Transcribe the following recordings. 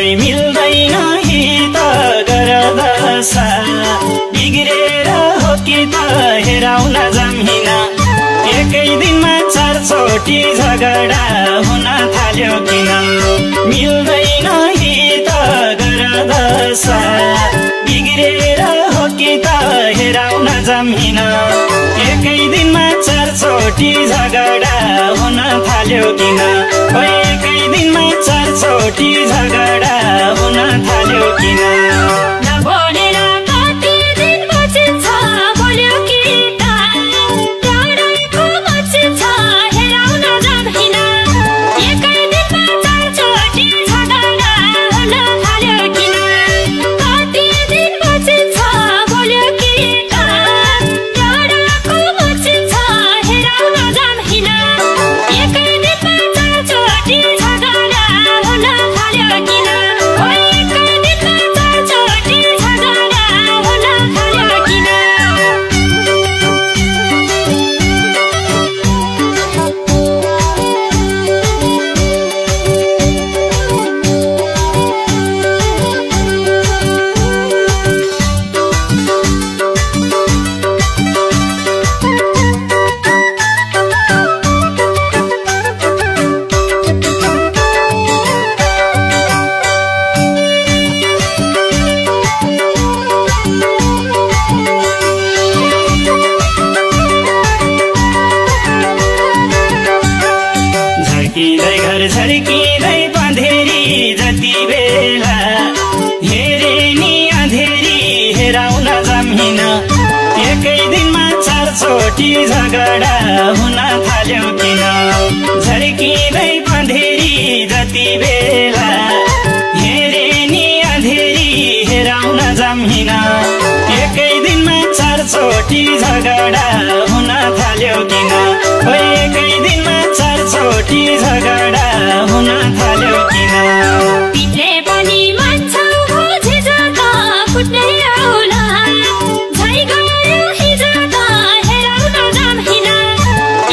खोइ मिल्दैन हित गरदशा बिग्रेर हो कि त हेराउन जमिन एकै दिनमा 4 चोटि झगडा हुन थाल्यो किन मिल्दैन हित गरदशा बिग्रेर हो कि त हेराउन जमिन एकै दिनमा 4 चोटि झगडा हुन थाल्यो किन एकै दिनमा 4 चोटि झगडा हुन थाल्यो किन नबोलेर कति दिन बचिन्छ बोल्यो कि त टाढैको बचिन्छ हेराउन जमिन एकै दिनमा 4 चोटि झगडा हुन थाल्यो किन कति दिन बचिन्छ बोल्यो कि त टाढैको बचिन्छ हेराउन जमिन एकै दिनमा 4 चोटि झगडा हुन थाल्यो किन एकै दिनमा 4 चोटि झगडा हुन थाल्यो किन झर्किँदै घर झर्किँदै पँधेरी जति बेला हेरे नि अँधेरी हेराउन जमिन एकै दिनमा 4 चोटि झगडा हुन थाल्यो किन झर्किँदै पँधेरी जति बेला हेरे नि अँधेरी हेराउन जमिन एकै दिनमा 4 चोटि झगडा हुन थाल्यो किन एकै दिनमा 4 चोटि झगडा हुन थाल्यो किन पित्रे पनि मान्छौ बुझेछ त फुट्ने औला झै गयो हिजो त हेराउन जमिन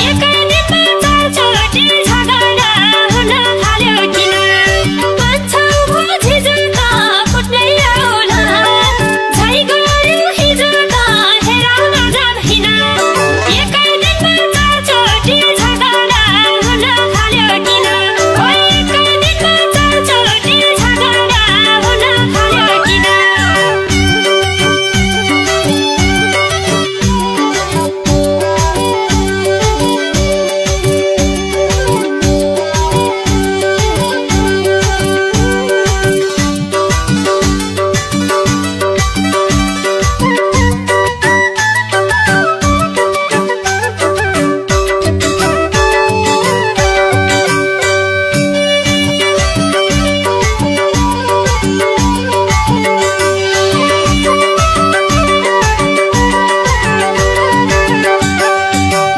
एकै दिनमा 4 चोटि झगडा हुन थाल्यो किन मान्छौ बुझेछ त फुट्ने औला झै गयो हिजो त हेराउन जमिन एकै दिनमा 4 चोटि झगडा हुन थाल्यो किन एकै दिनमा 4 चोटि झगडा हुन थाल्यो किन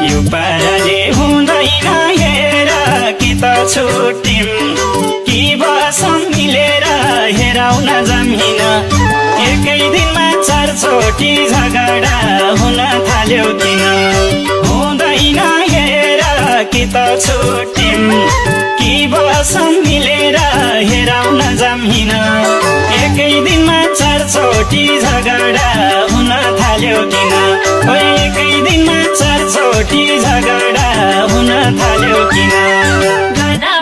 यो पाराले हुँदैन हेर कि त छुट्टिम कि बसौँ मिलेर हेराउन जमिन एकै दिनमा 4 चोटि झगडा हुन थाल्यो किन हुँदैन हेर कि त छुट्टिम कि बसौँ मिलेर हेराउन जमिन एकै दिनमा 4 चोटि झगडा हुन थाल्यो किन एकै दिनमा 4 चोटि झगडा हुन थाल्यो किन गर्दा